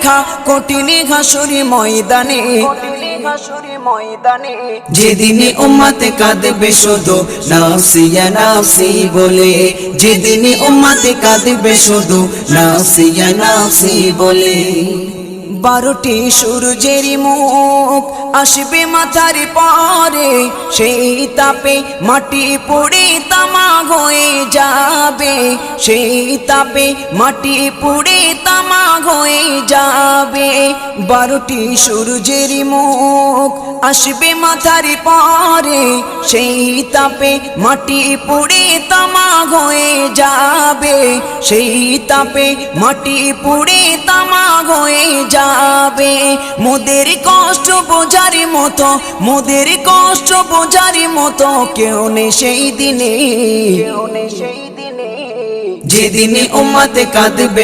দেখা কঠিন হাসুরি ময়দানে, যেদিনে উম্মতে কাঁদবে শুধু নাফসি ইয়া নাফসি বলে, যেদিনে উম্মতে কাঁদবে শুধু নাফসি ইয়া নাফসি বলে। 12টি সূর্যের মুখ আসবে মাথার পরে, সেই তাপে মাটি পুড়ে তামা হয়ে যাবে, সেই তাপে মাটি পুড়ে তামা হয়ে যাবে। 12টি সূর্যের মুখ আসবে মাথার পরে, সেই তাপে মাটি পুড়ে তামা হয়ে যাবে, সেই তাপে মাটি পুড়ে তামা হয়ে যাবে। মোদের কষ্ট বোঝার মতো, মোদের কষ্ট বোঝার মতো কেউ নেই সেই দিনে, যেদিনে উম্মতে কাঁদবে